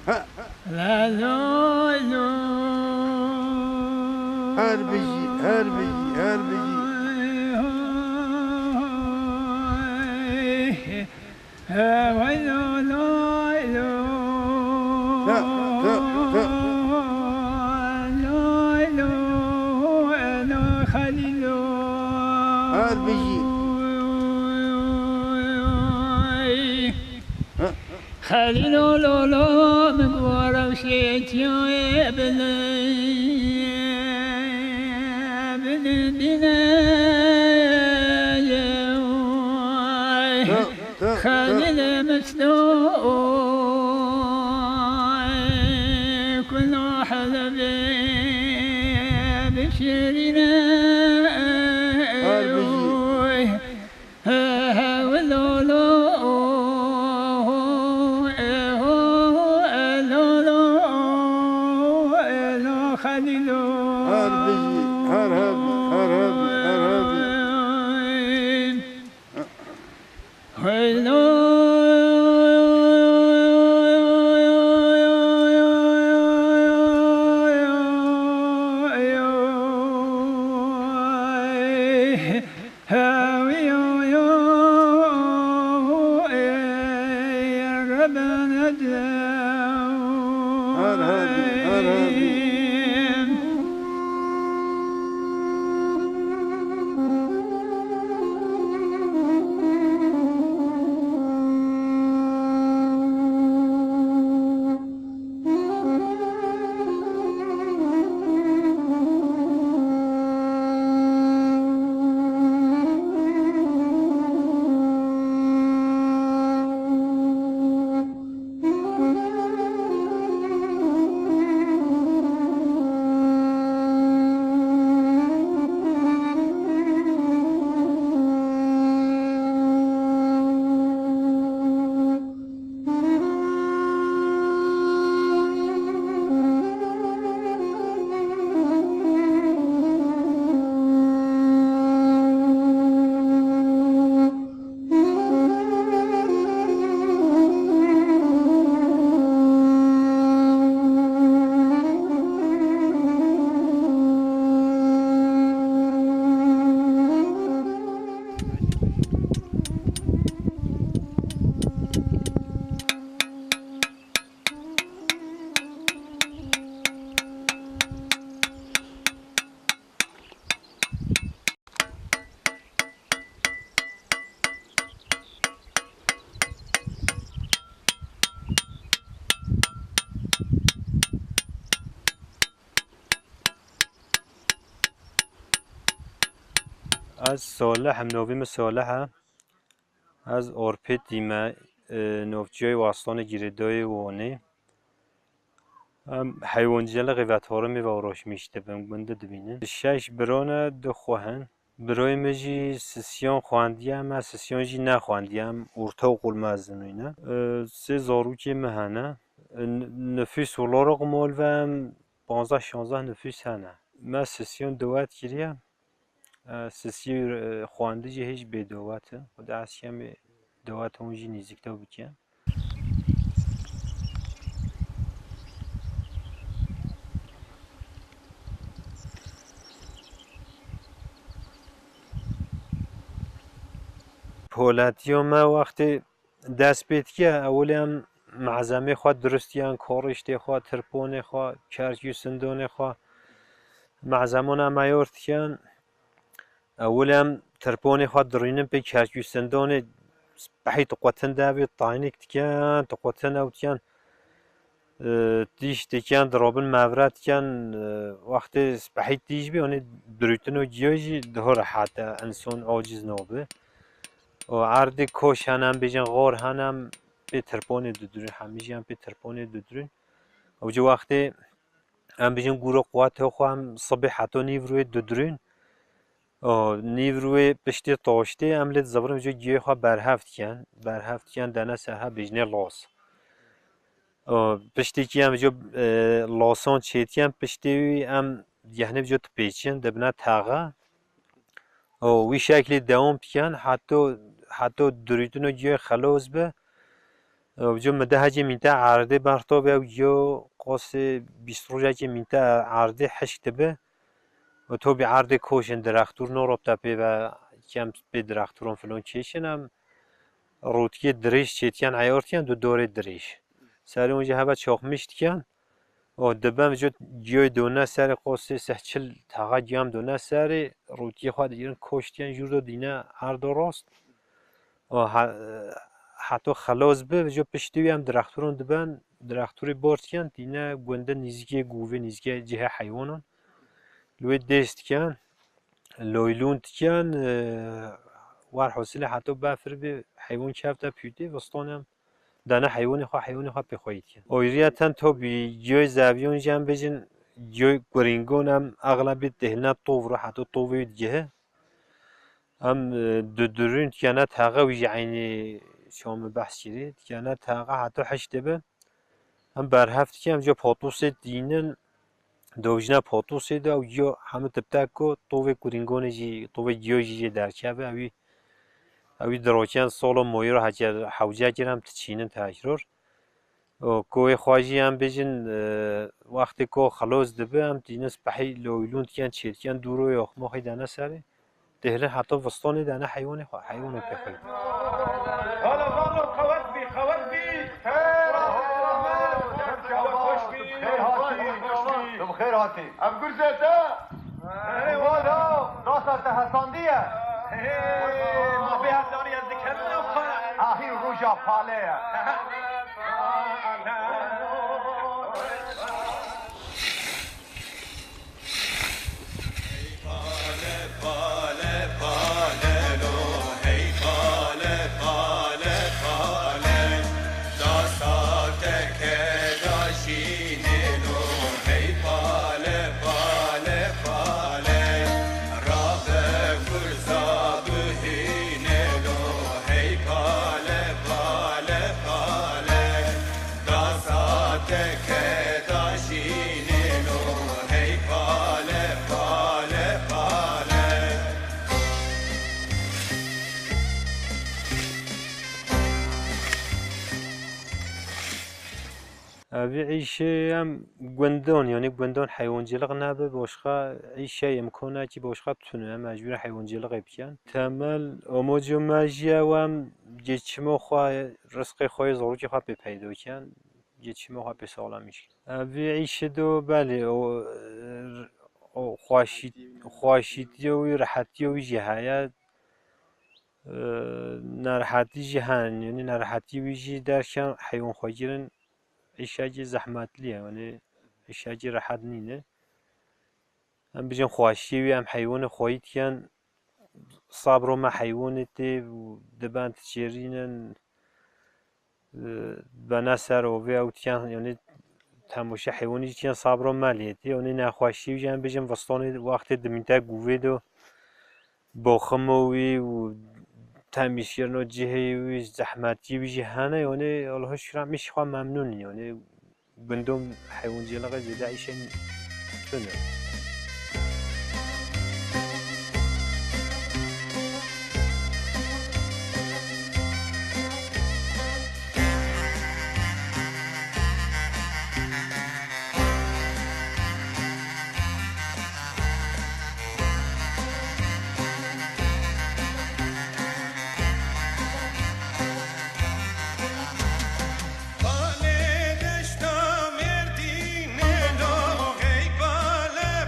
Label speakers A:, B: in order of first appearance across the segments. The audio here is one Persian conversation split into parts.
A: لا لا لا
B: هر بجی هر بجی هر بجی تا تا تا هر بجی
A: خليل لولا مقوار وشيت يا ابن دينا
B: تا تا تا
A: خليل مسنون كل حلب بشرنا
B: هر بجی هر بجی هر هبی هر هبی هر هبی هر هبی هر هبی
C: از صالح هم نویم صالحه از اورپت دیمه نوفجای واستان گیردای وانه هم حیوانجل قیوتهارمی و آراش میشته بنده دبینه شش برانه دو خواهن برای مجی سسیان خواندیم از سسیان جی نخواندیم ارتا و قلمه از دنوینه سه زاروکی مهنه نفیس ولارق مال و 15-16 نفیس هنه من سسیان دوات کریم سسی خوانده جه هیچ به دواته و دست کم دوات اونجی نزدیکتا بکن پولادی ما وقتی دست بید که اولی هم معظمه خود درستیان کارشتی خود ترپونه خود کرکیو سندونه خود معظمان هم ایارد کن اولی هم ترپونه خود درینم به کرکیو سندونه بحی تقوتن دابید طاینک تکن تقوتن او تکن دیش تکن درابن مورد کن وقتی بحی دیش بی آنی درویتن و گیاجی دهر حتی انسان عاجز نابه و عرض کوش هنم بیشن غار هنم به ترپونه دودرون همیشه هم به ترپونه دودرون و جو وقتی هم بیشن گورو قوات خو هم صبح حتی نیوروی دودرون نیوروی پشتی تاشتی عملت زبرم جو گیاه خو برهفت کن دنه سرها بیشنه لاس پشتی کی هم جو لاسان چیتی هم پشتی هم یعنی جو تپیچن دبنا تاغه وی شکلی دوام کن حتی دریتون گیاه خلاص به جو مده هجی مینتا عرضه برتابه و جو قاس 20 روز هجی مینتا عرضه حشت به و تو بی عرضه کوشن درختور نورب تپه و کم به درختوران فلان چیشن هم رودکی دریش چیتیان عیارتیان دو دوره دریش سر اونجا هوا چاق میشتیان و دبم جو جوی دونه سر قاس سهچل تاقا جام دونه سر رودکی خواهد ایران کوشتیان جور دینه عرض راست و حتی خلاص به جو پشتوی هم درختوران دبن درختوری بارتیان دینه گونده نزدیکی گووه نزدیکی جهه حیوانان لوی دست کن لویلون کن وار حاصل حتی بافر به حیوان کفته پیوده وستانم دانه حیوانی خواه بخواهید کن اویریتن تا بی جوی زاویون جمع بجن جوی گرینگون هم اغلبی دهنه طوف رو حتی طوفی دیگه هم درون کنه تاقه ویجی عینی شام بحث شدید کنه تاقه حتی حشته به هم برهفت که هم جا پاتوس دینن دوجنا پاتوس ده و جو همه تبتاکو طوفی گرینگون جی طوفی جوی جی درکبه اوی دراکن سال مایی رو حوجه گرم تچینن تاجرور و کوی خواجی هم بجن وقتی که خلاص دبه هم دینس بحی لویلون کن چیرکن دورو یا خماخی دانه سره دهره حتی وستان دانه حیوان بخواهید
D: حالا والله خواد بی تو بخیر هاتی ام گرزتا ای والا راست حساندیه ما به حسانی از ذکر آهی روژا پاله
C: اوی عیشه هم گندان یعنی گندان حیوانجلق نبه باشقا عیشه امکانه که باشقا بتونه مجبور حیوانجلق بکن تمل اموجو مجیه و هم گچما خواه رزق خواه زاروکی خواه بپیدا کن گچما خواه بسالا میشه اوی عیشه دو بله خواشیدی و راحتی و جهایت نراحتی جهان یعنی نراحتی ویجی درکن حیوان خواهیرن عیشه زحمتلیه یعنی عیشه راحت نینه هم بجن خواشیوی هم حیوان خواهید کن صبر ما حیوانتی و دبان تشیرینن بناسر و وی اوتیان یعنی تماشا حیوانی کن صبر مالیتی یعنی نخواشیوی هم بجن وستان وقت دمینتا گوه دو باخموی و تمیز کردن جهی و زحمتی و جهانه یعنی الله شکر میشه خواهم ممنونی یعنی بندم حیوان جلقه زیده ایشن تونه
E: Bale deshta merdine lo hey bale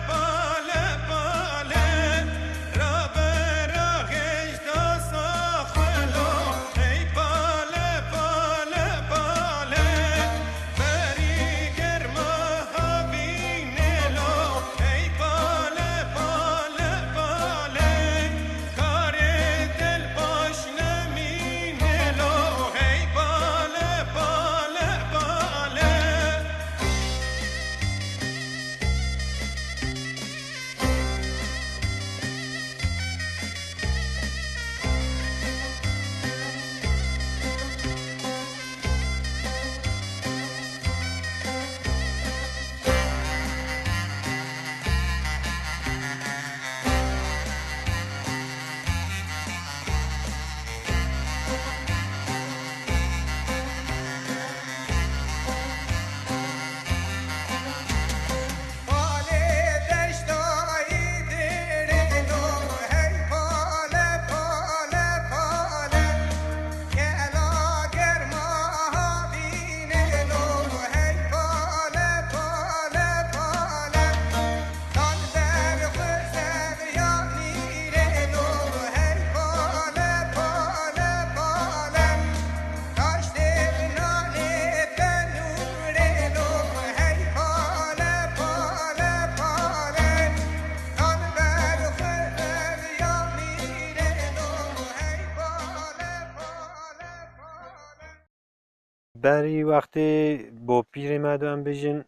C: بری وقتی با پیر مدام بجن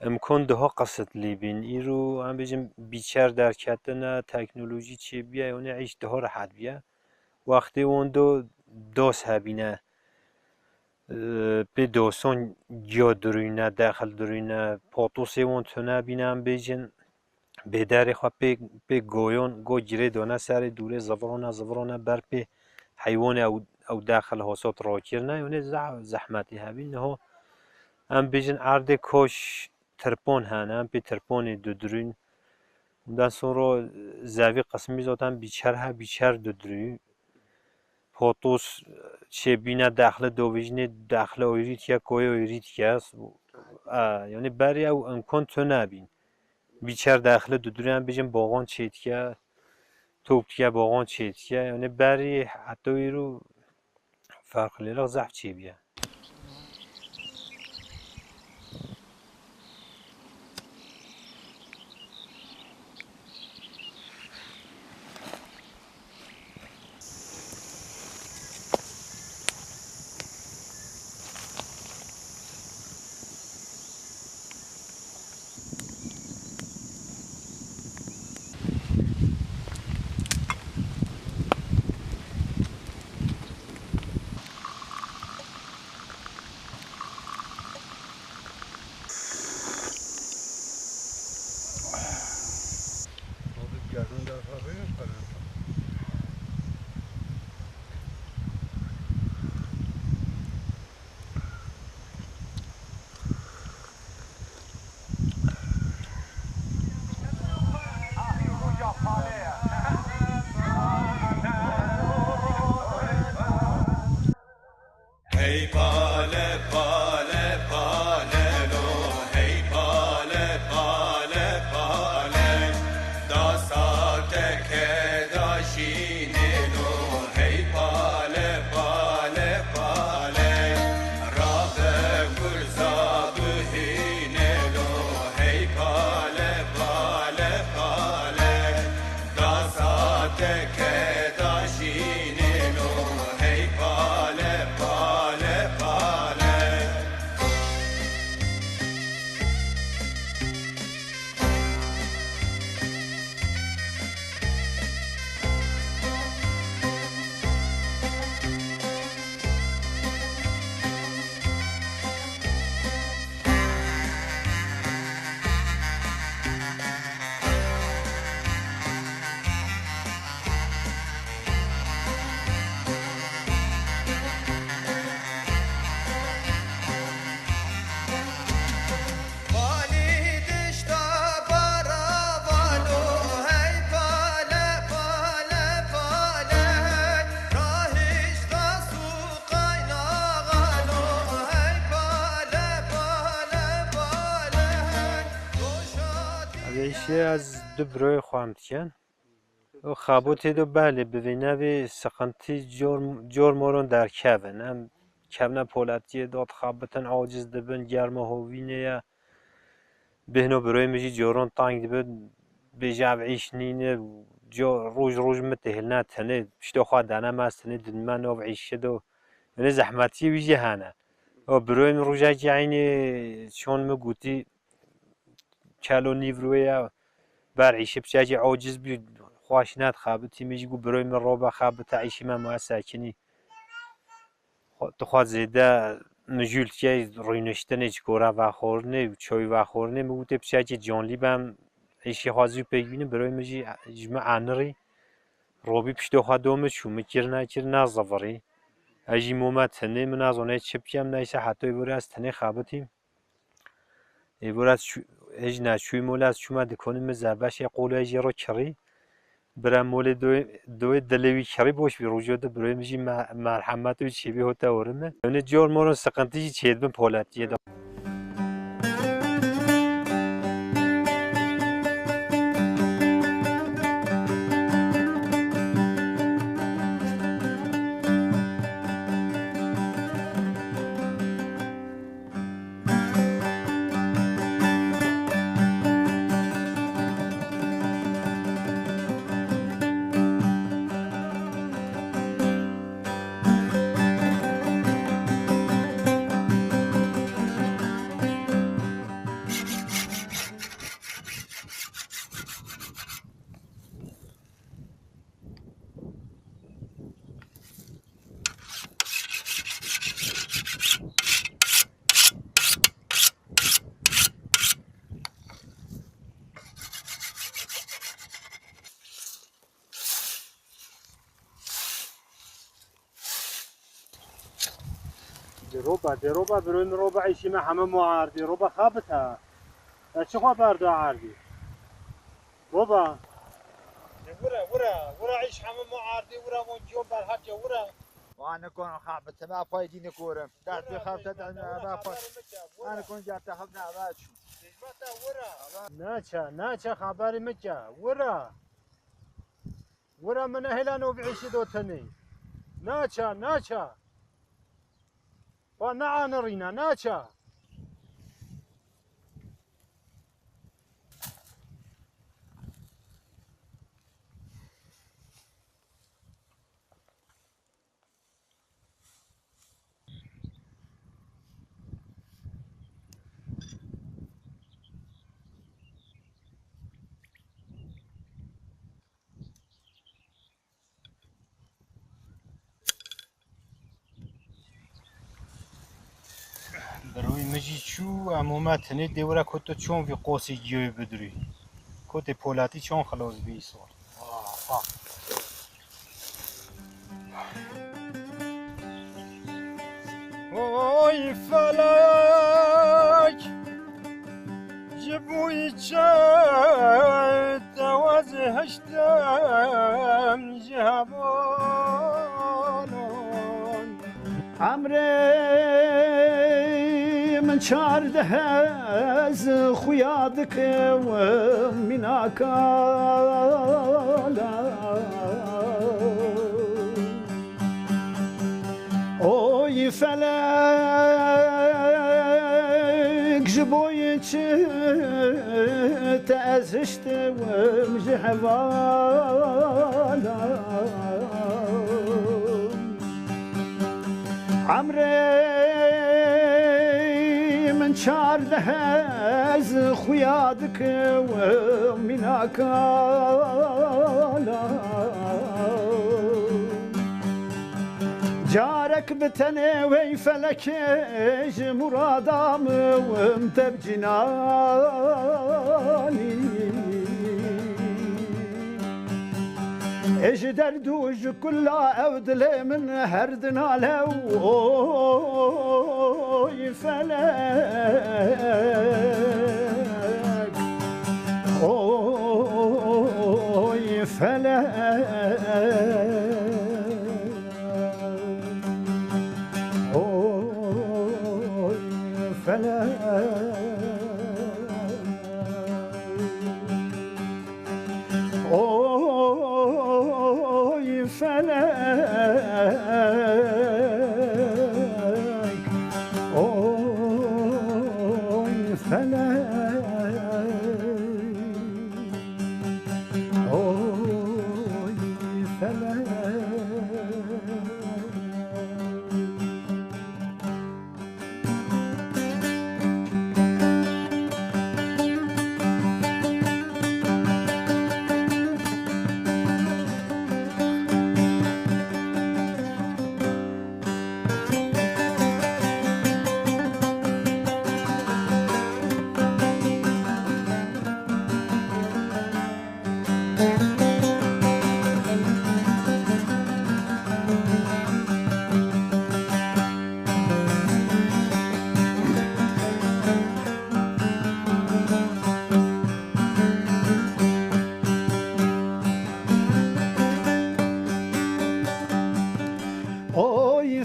C: امکان ده ها قصد لیبین ایرو هم بجن بیچر در کتن تکنولوژی چی بیا یعنی عیش ده ها راحت بیا وقتی اون داس هبینه به داستان یا درونه داخل درونه پاتوسی اون تنه بینم بجن به دری خواه به گویان گو گیره دانه سر دوره زفرانه بر به حیوان او داخل حاسات را کرنه یعنی زحمتی هبین ها هم بجن عرض کش ترپان هنه هم به ترپان دودرین اون sonra زاوی قسمی zaten بیچر دودرین پاتوس چه بینه داخل دویجنه داخل اویریت یا کوی اویریت یا یعنی بری او امکان تو نبین بیچر داخل دودرین بجن باغان چیت که توپتیه باغان چیت که یعنی بری حتی ایرو فرق لیلا زحف چی بیه
E: Hey pale pale pale lo hey pale pale pale da saate ke da shine lo hey pale pale pale rabe gulza buhine lo hey pale pale pale da saate ke da shine lo hey pale pale pale Vali dişta baravano hey pale pale pale rahiş da su kaynağano hey pale pale pale
C: اویشه از دو بروی خواهم تکن و خابوتی دو بله ببینه وی سقنتی جور مورون در کبن هم کبنه پولتی داد خابتن عاجز دبن گرمه هوینه یا بهنو بروی میجی جورون تانگ دبن بجاب عیش نینه روز متهلنا تنه بشتو خواه دانه ماستنه دنمان و عیشه دو یعنی زحمتی ویجی هانه و بروی روزا جایینه چون مگوتی کلو نیورویا بر عیشه بچه عاجز بی خواشنات خابتی میجی گو بروی من روبا خابت عیشی من ما ساکنی تخواد زیده مجول که روینشتنه چکورا و خورنه چای و خورنه مگوته بچه جانلی بم عیشی خوازی پیگینه بروی میجی جمع آنری روبی پشتو خواد دومه شو مکر نازوری اجی مومت تنه من از آنها چپیم نیسه حتی بوری از تنه خابتیم بوری از هیچ نشوی مولا از شما دکانیم زبش یا قوله اجی رو کری برام مول دوی دلوی کری باش بی روجاده برای میشی مرحمت و چی بی هوتا ورمه یعنی جور مورن سقنتی چید بن پولتیه دا روبا برون روبا عيشي ما حمام وعاردي روبا خابتها شو خبر دو عاردي روبا ورا عيش حمام وعاردي ورا ونجوم بالحاجة ورا
D: وانا كون خابت ما فايدين كورم دار في خابت ما فايد انا كون جات خبنا باشو
C: ناچا خبري مجا ورا من هلانو بعيش دوتني ناچا ونعا رينا ناچا بروي مجي شو عمومات هني دورا كنتو تشون في قوسي جيوي بدري كنت بولاتي شون خلاص بيصور اوي فلاك جبوي جاي توازي هشتم جهبانون
A: عمري من شارده هز خيادك ومناك اوي فلك جبويك تأزشت ومجحبانا عمري من شارده هز خيادك ومناك جارك بتني ويفلك مرادام وانت بجناني ايش دردوج كلها اودلي من هردنا لو يفلك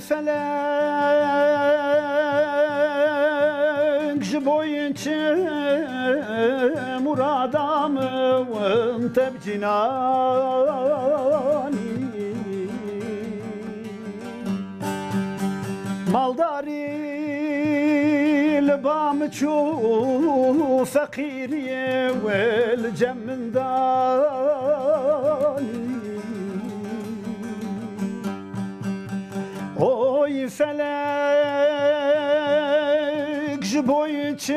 A: فلك جبوينك مرادام وانت بجناني مالداري لبام تشوف فقيري والجمنداني اوي فلك جبويك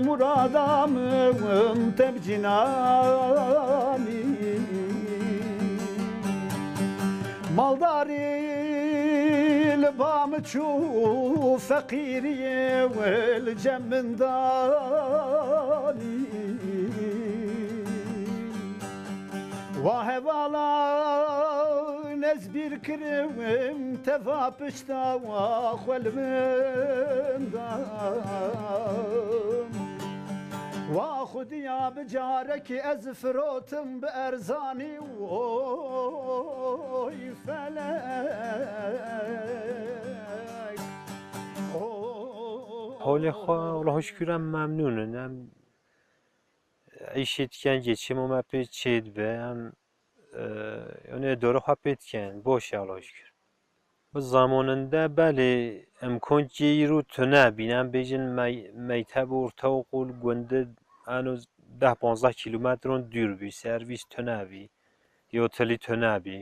A: مرادام وانت بجناني مالداري لبام تشوف فقيري والجمنداني واهب على از بیر کرم تفا پشتا و خلمن دام و خودیا بجارك از فروتم بارزاني وی فلک
C: حال خواه الله شکرم ممنونم عیشت کن geçim ama pek çed be hem yani doğru hapet kن باشه الله شکر bu zamanında beli امکان جیرو تنه بینم بیشن میتاب ورتا و قول گنده انو 10-15 کیلومترون دور بی سرویس تنه بی یا تلی تنه بی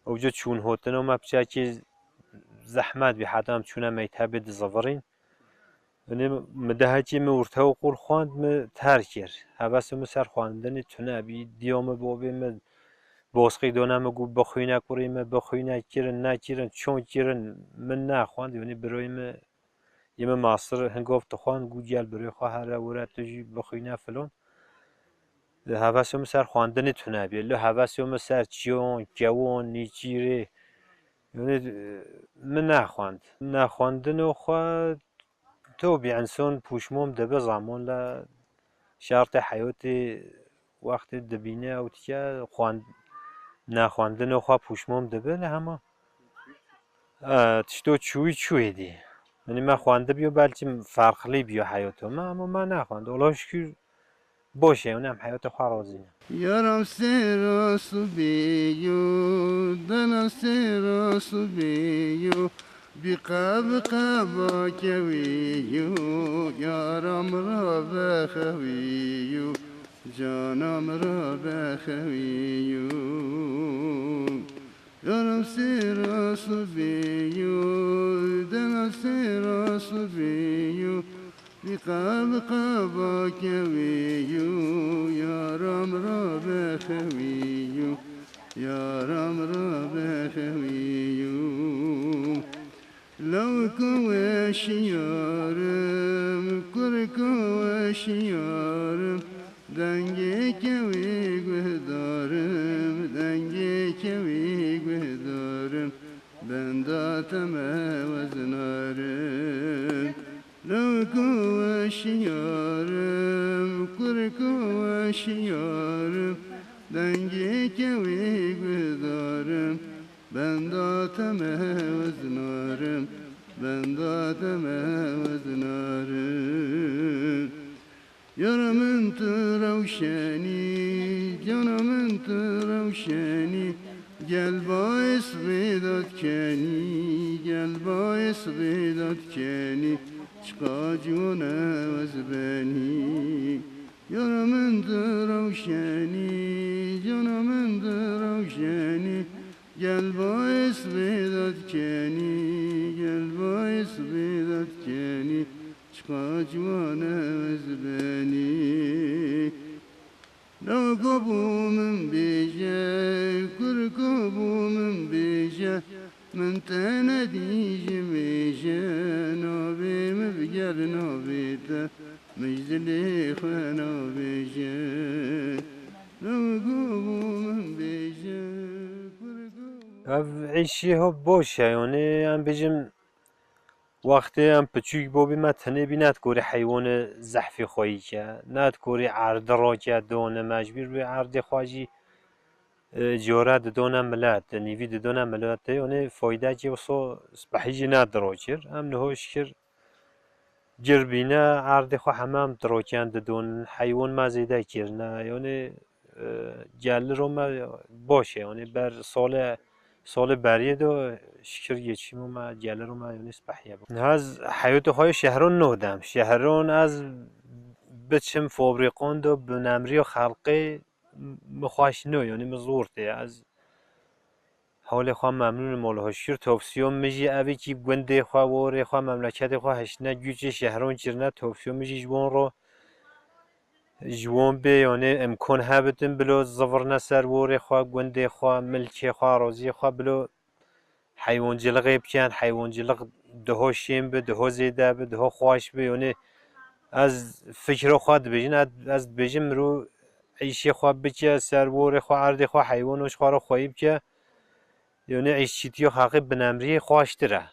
C: اوجا چون هاتن و مبچه که زحمت بی حتی هم چونه میتاب دزاورین یعنی مدهجی می ورتا و قول خواند می ترکر حواسم سر خواندن تنه بی دیام بابی می باسقی دانم گو بخوی نکریم بخوی نکردن نکردن چون کردن من نخواند یعنی برای من یه ماستر هنگاف تخوان گو جل برای خواهر ورد تجی بخوی نفلون حواسم سر خواندن تونه بیه لی حواسم سر چیون جوان نیچیره یعنی من نخواندن و خواه تو بی انسان پوشموم دبه زمان ل شرط حیات وقت دبینه او تیه خواند نخواندن و خواه پوشموم دبه لی همه تشتو چوی دی یعنی من خوانده بیو بلکه فرقلی بیو حیاتم اما من نخوانده الله شکر باشه اونم حیات خواه رازینه
B: یارم سراسو بیو دلم سراسو بیو بی قب قبا کویو یارم را بخویو جانم را بخویو یارم سراسو بیو دلم سراسو بیو بی قب قبا کویو یارم را بخویو یارم را بخویو لو کوش یارم کرکوش یارم دنگی کوی گهدارم دنگی کوی گهدارم بنداتم وزنارم لو کوش یارم کرکوش یارم دنگی کوی گهدارم بنداتم وزنارم بنداتم وزنارم یارم انت روشنی جانم انت روشنی گل باعث بیداد کنی گل باعث بیداد کنی چقا جونه وزبنی یارم انت روشنی جانم انت روشنی گل باعث بیداد کنی گل باعث بیداد کنی چقا جوانه وزبنی لو قبومن بیجه کر قبومن بیجه من تندیج میشه نابیم بگر نابیده مجدلی خوانا بیجه لو قبومن بیجه
C: عیشی ها باشه یعنی هم بجم وقتی هم پچوک بابی ما تنه بیند کوری حیوان زحفی خواهی که ند کوری عرض را که دونه مجبور به عرض خواهی جورا دونه ملت نیوی دونه ملت یعنی فایده که وصو سبحیجی ندراجر هم نهوش کر جربینه عرض خواه همه هم دراکن دون حیوان مزیده کرنه یعنی گل رو ما باشه یعنی بر سال بریه دو شکر geçim ما گله رو ما یعنی سبحیه بود از حیات های شهران نودم شهران از بچم فابریکان دو بنمری و خلقی مخواهش نو یعنی مزورته از حال خواه ممنون ماله شکر توفسیون میجی اوی کی گنده خواه واره خواه مملکت خواه هشنه گوچه شهران چرنه توفسیون میجی جوان رو جوان به یعنی امکان هبتن بلو زفر نسر واره خواه گنده خواه ملکی خواه رازی خواه بلو حیوان جلقی بکن حیوان جلق ده شیم به ده زیده به ده خواهش به یعنی از فکر خواه بجین از بجیم رو عیشی خواه بکه سر واره خواه عرض خواه حیوانش خواه رو خواهی بکه یعنی عیشتیو حقی بنمری خواشتره